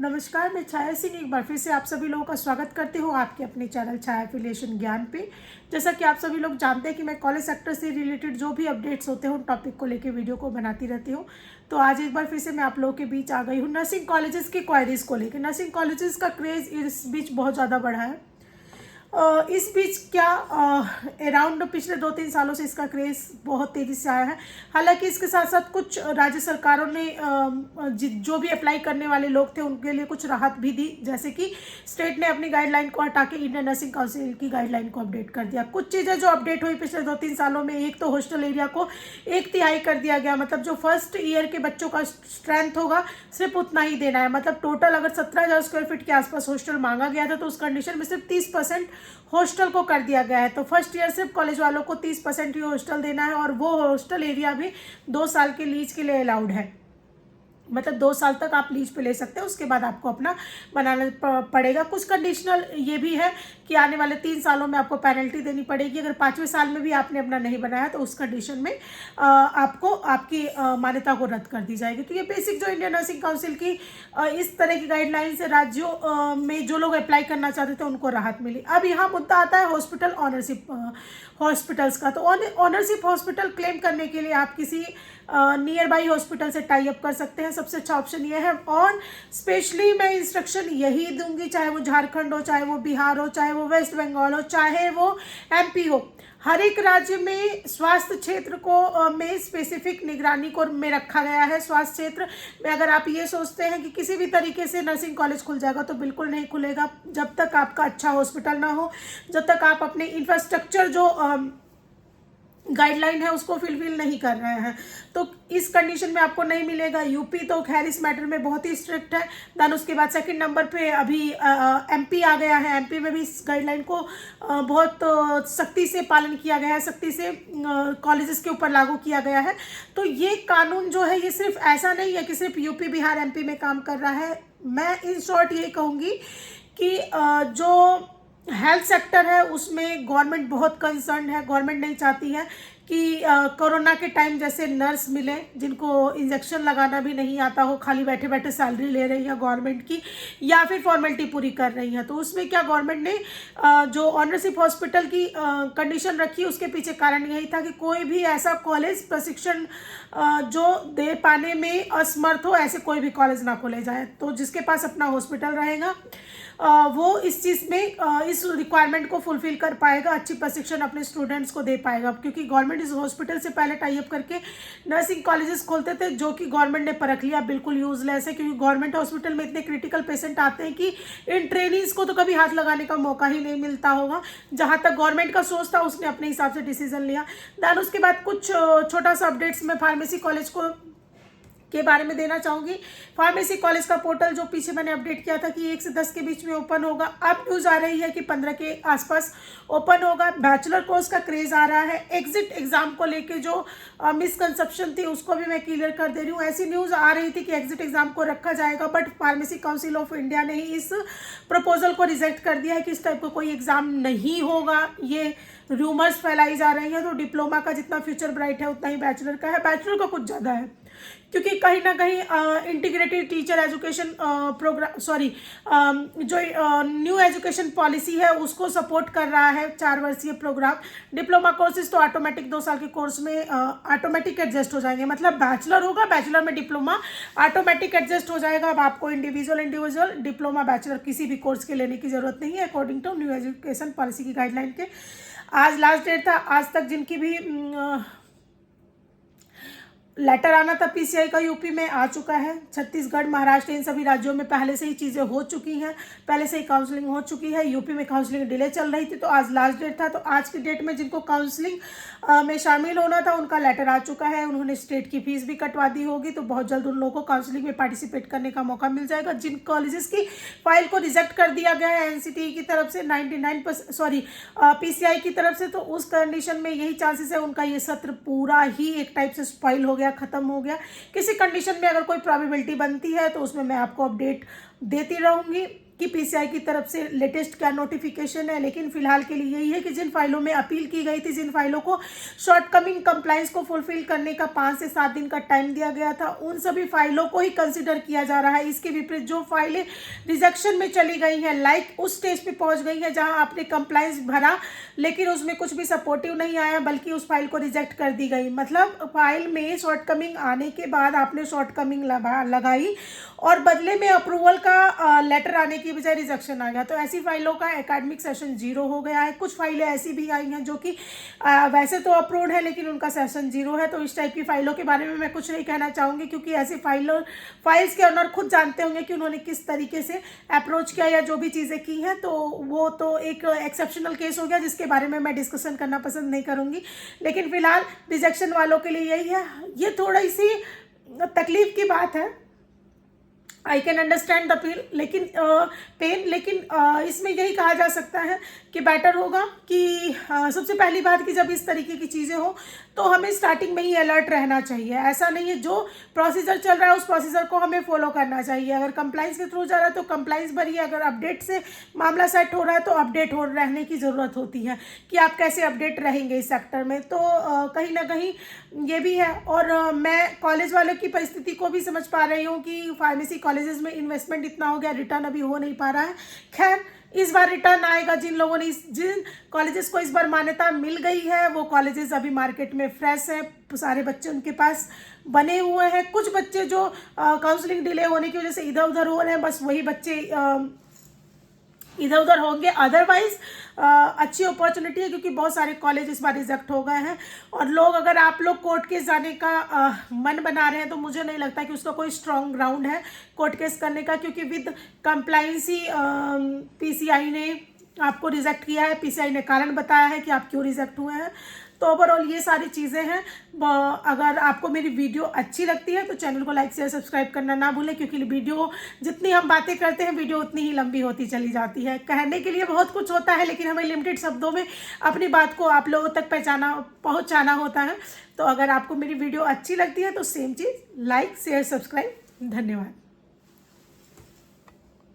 नमस्कार, मैं छाया सिंह एक बार फिर से आप सभी लोगों का स्वागत करती हूँ आपके अपने चैनल छाया एफिलिएशन ज्ञान पे। जैसा कि आप सभी लोग जानते हैं कि मैं कॉलेज सेक्टर से रिलेटेड जो भी अपडेट्स होते हैं उन टॉपिक को लेकर वीडियो को बनाती रहती हूँ। तो आज एक बार फिर से मैं आप लोगों के बीच आ गई हूँ नर्सिंग कॉलेजेस की क्वायरीज को लेकर। नर्सिंग कॉलेजेस का क्रेज़ इस बीच बहुत ज़्यादा बढ़ा है। इस बीच क्या अराउंड पिछले 2-3 सालों से इसका क्रेज़ बहुत तेज़ी से आया है। हालांकि इसके साथ साथ कुछ राज्य सरकारों ने जो भी अप्लाई करने वाले लोग थे उनके लिए कुछ राहत भी दी, जैसे कि स्टेट ने अपनी गाइडलाइन को हटा के इंडियन नर्सिंग काउंसिल की गाइडलाइन को अपडेट कर दिया। कुछ चीज़ें जो अपडेट हुई पिछले 2-3 सालों में, एक तो हॉस्टल एरिया को 1/3 कर दिया गया। मतलब जो फर्स्ट ईयर के बच्चों का स्ट्रेंथ होगा सिर्फ उतना ही देना है। मतलब टोटल अगर 17,000 स्क्वायर फीट के आसपास हॉस्टल मांगा गया था तो उस कंडीशन में सिर्फ 30% हॉस्टल को कर दिया गया है। तो फर्स्ट ईयर सिर्फ कॉलेज वालों को 30% ही हॉस्टल देना है और वो हॉस्टल एरिया भी 2 साल के लीज के लिए अलाउड है। मतलब 2 साल तक आप लीज पे ले सकते हैं, उसके बाद आपको अपना बनाना पड़ेगा। कुछ कंडीशनल ये भी है कि आने वाले 3 सालों में आपको पेनल्टी देनी पड़ेगी अगर 5वें साल में भी आपने अपना नहीं बनाया तो उस कंडीशन में आपको आपकी मान्यता को रद्द कर दी जाएगी। तो ये बेसिक जो इंडियन नर्सिंग काउंसिल की इस तरह की गाइडलाइन से राज्यों में जो लोग अप्लाई करना चाहते थे उनको राहत मिली। अब यहाँ मुद्दा आता है हॉस्पिटल ऑनरशिप हॉस्पिटल्स का। तो ऑनरशिप हॉस्पिटल क्लेम करने के लिए आप किसी नियर बाई हॉस्पिटल से टाई अप कर सकते हैं। सबसे अच्छा ऑप्शन ये है। और स्पेशली मैं इंस्ट्रक्शन यही दूंगी, चाहे वो झारखंड हो, चाहे वो बिहार हो, चाहे वो वेस्ट बंगाल हो, चाहे वो एमपी हो, हर एक राज्य में स्वास्थ्य क्षेत्र को में स्पेसिफिक निगरानी को में रखा गया है। स्वास्थ्य क्षेत्र में अगर आप ये सोचते हैं कि किसी भी तरीके से नर्सिंग कॉलेज खुल जाएगा तो बिल्कुल नहीं खुलेगा जब तक आपका अच्छा हॉस्पिटल ना हो, जब तक आप अपने इंफ्रास्ट्रक्चर जो गाइडलाइन है उसको फुलफिल नहीं कर रहे हैं। तो इस कंडीशन में आपको नहीं मिलेगा। यूपी तो खैर इस मैटर में बहुत ही स्ट्रिक्ट है। देन उसके बाद सेकंड नंबर पे अभी एमपी आ गया है। एमपी में भी इस गाइडलाइन को बहुत सख्ती से पालन किया गया है, सख्ती से कॉलेजेस के ऊपर लागू किया गया है। तो ये कानून जो है ये सिर्फ ऐसा नहीं है कि सिर्फ यूपी बिहार एमपी में काम कर रहा है। मैं इन शॉर्ट ये कहूँगी कि जो हेल्थ सेक्टर है उसमें गवर्नमेंट बहुत कंसर्न है। गवर्नमेंट नहीं चाहती है कि कोरोना के टाइम जैसे नर्स मिले जिनको इंजेक्शन लगाना भी नहीं आता हो, खाली बैठे बैठे सैलरी ले रही है गवर्नमेंट की या फिर फॉर्मेलिटी पूरी कर रही है। तो उसमें क्या गवर्नमेंट ने जो ऑनरशिप हॉस्पिटल की कंडीशन रखी उसके पीछे कारण यही था कि कोई भी ऐसा कॉलेज प्रशिक्षण जो दे पाने में असमर्थ हो, ऐसे कोई भी कॉलेज ना खोले जाए। तो जिसके पास अपना हॉस्पिटल रहेगा वो इस चीज़ में इस रिक्वायरमेंट को फुलफिल कर पाएगा, अच्छी प्रशिक्षण अपने स्टूडेंट्स को दे पाएगा। क्योंकि गवर्नमेंट इस हॉस्पिटल से पहले टाई अप करके नर्सिंग कॉलेजेस खोलते थे जो कि गवर्नमेंट ने परख लिया बिल्कुल यूजलेस है। क्योंकि गवर्नमेंट हॉस्पिटल में इतने क्रिटिकल पेशेंट आते हैं कि इन ट्रेनिंग्स को तो कभी हाथ लगाने का मौका ही नहीं मिलता होगा। जहाँ तक गवर्नमेंट का सोच था उसने अपने हिसाब से डिसीजन लिया। दैन उसके बाद कुछ छोटा सा अपडेट्स में फार्मेसी कॉलेज को के बारे में देना चाहूँगी। फार्मेसी कॉलेज का पोर्टल जो पीछे मैंने अपडेट किया था कि 1 से 10 के बीच में ओपन होगा, अब न्यूज़ आ रही है कि 15 के आसपास ओपन होगा। बैचलर कोर्स का क्रेज़ आ रहा है। एग्जिट एग्जाम को लेके जो मिसकंसेप्शन थी उसको भी मैं क्लियर कर दे रही हूँ। ऐसी न्यूज़ आ रही थी कि एग्जिट एग्जाम को रखा जाएगा, but pharmacy council of India ने ही इस प्रपोजल को रिजेक्ट कर दिया है कि इस टाइप का कोई एग्जाम नहीं होगा। ये रूमर्स फैलाई जा रही हैं। तो डिप्लोमा का जितना फ्यूचर ब्राइट है उतना ही बैचलर का है। बैचलर का कुछ ज़्यादा है क्योंकि कहीं ना कहीं इंटीग्रेटेड टीचर एजुकेशन प्रोग्राम जो न्यू एजुकेशन पॉलिसी है उसको सपोर्ट कर रहा है 4 वर्षीय प्रोग्राम। डिप्लोमा कोर्सेज तो ऑटोमेटिक 2 साल के कोर्स में ऑटोमेटिक एडजस्ट हो जाएंगे। मतलब बैचलर होगा, बैचलर में डिप्लोमा ऑटोमेटिक एडजस्ट हो जाएगा। अब आपको इंडिविजुअल डिप्लोमा बैचलर किसी भी कोर्स के लेने की जरूरत नहीं है according to new education policy की गाइडलाइन के। आज लास्ट डेट था। आज तक जिनकी भी लेटर आना था पीसीआई का यूपी में आ चुका है। छत्तीसगढ़, महाराष्ट्र, इन सभी राज्यों में पहले से ही चीज़ें हो चुकी हैं, पहले से ही काउंसलिंग हो चुकी है। यूपी में काउंसलिंग डिले चल रही थी तो आज लास्ट डेट था। तो आज की डेट में जिनको काउंसलिंग में शामिल होना था उनका लेटर आ चुका है। उन्होंने स्टेट की फीस भी कटवा दी होगी तो बहुत जल्द उन लोगों को काउंसलिंग में पार्टिसिपेट करने का मौका मिल जाएगा। जिन कॉलेजेस की फाइल को रिजेक्ट कर दिया गया है एनसीटी की तरफ से 99% पीसीआई की तरफ से, तो उस कंडीशन में यही चांसेस है उनका ये सत्र पूरा ही एक टाइप से स्पॉइल हो गया, खत्म हो गया। किसी कंडीशन में अगर कोई प्रोबेबिलिटी बनती है तो उसमें मैं आपको अपडेट देती रहूँगी। कि पीसीआई की तरफ से लेटेस्ट क्या नोटिफिकेशन है, लेकिन फिलहाल के लिए यही है कि जिन फाइलों में अपील की गई थी, जिन फाइलों को शॉर्टकमिंग कंप्लाइंस को फुलफिल करने का 5 से 7 दिन का टाइम दिया गया था, उन सभी फाइलों को ही कंसिडर किया जा रहा है। इसके विपरीत जो फाइलें रिजेक्शन में चली गई हैं, लाइक उस स्टेज पे पहुंच गई है जहां आपने कंप्लाइंस भरा लेकिन उसमें कुछ भी सपोर्टिव नहीं आया, बल्कि उस फाइल को रिजेक्ट कर दी गई। मतलब फाइल में शॉर्टकमिंग आने के बाद आपने शॉर्टकमिंग लगाई और बदले में अप्रूवल का लेटर आने की बजाय रिजेक्शन आ गया, तो ऐसी फाइलों का एकेडमिक सेशन 0 हो गया है। कुछ फाइलें ऐसी भी आई हैं जो कि वैसे तो अप्रूव्ड है लेकिन उनका सेशन 0 है, तो इस टाइप की फाइलों के बारे में मैं कुछ नहीं कहना चाहूँगी, क्योंकि ऐसी फाइल्स के ओनर खुद जानते होंगे कि उन्होंने किस तरीके से अप्रोच किया या जो भी चीज़ें की हैं। तो वो तो एक एक्सेप्शनल केस हो गया जिसके बारे में मैं डिस्कशन करना पसंद नहीं करूँगी, लेकिन फिलहाल रिजेक्शन वालों के लिए यही है। ये थोड़ी सी तकलीफ की बात है, I can understand the pain, लेकिन इसमें यही कहा जा सकता है कि बेटर होगा कि सबसे पहली बात कि जब इस तरीके की चीज़ें हो तो हमें स्टार्टिंग में ही अलर्ट रहना चाहिए। ऐसा नहीं है, जो प्रोसीजर चल रहा है उस प्रोसीजर को हमें फॉलो करना चाहिए। अगर कंप्लाइंस के थ्रू जा रहा है तो कंप्लाइंस भरिए, अगर अपडेट से मामला सेट हो रहा है तो अपडेट हो रहने की ज़रूरत होती है कि आप कैसे अपडेट रहेंगे इस सेक्टर में। तो कहीं ना कहीं ये भी है। और मैं कॉलेज वालों की परिस्थिति को भी समझ पा रही हूँ कि फार्मेसी कॉलेजेस में इन्वेस्टमेंट इतना हो गया, रिटर्न अभी हो नहीं पा रहा है। खैर, इस बार रिटर्न आएगा। जिन कॉलेजेस को इस बार मान्यता मिल गई है वो कॉलेजेस अभी मार्केट में फ्रेश है, सारे बच्चे उनके पास बने हुए हैं। कुछ बच्चे जो काउंसलिंग डिले होने की वजह से इधर उधर हो रहे हैं, बस वही बच्चे इधर उधर होंगे। अदरवाइज अच्छी अपॉर्चुनिटी है, क्योंकि बहुत सारे कॉलेज इस बार रिजेक्ट हो गए हैं। और लोग, अगर आप लोग कोर्ट केस जाने का मन बना रहे हैं तो मुझे नहीं लगता कि उसका कोई स्ट्रॉन्ग ग्राउंड है कोर्ट केस करने का, क्योंकि विद कंप्लाइंस ही पीसीआई ने आपको रिजेक्ट किया है। पीसीआई ने कारण बताया है कि आप क्यों रिजेक्ट हुए हैं। तो ओवरऑल ये सारी चीज़ें हैं। अगर आपको मेरी वीडियो अच्छी लगती है तो चैनल को लाइक शेयर सब्सक्राइब करना ना भूलें, क्योंकि वीडियो जितनी हम बातें करते हैं वीडियो उतनी ही लंबी होती चली जाती है। कहने के लिए बहुत कुछ होता है, लेकिन हमें लिमिटेड शब्दों में अपनी बात को आप लोगों तक पहुँचाना होता है। तो अगर आपको मेरी वीडियो अच्छी लगती है तो सेम चीज़ लाइक शेयर सब्सक्राइब। धन्यवाद।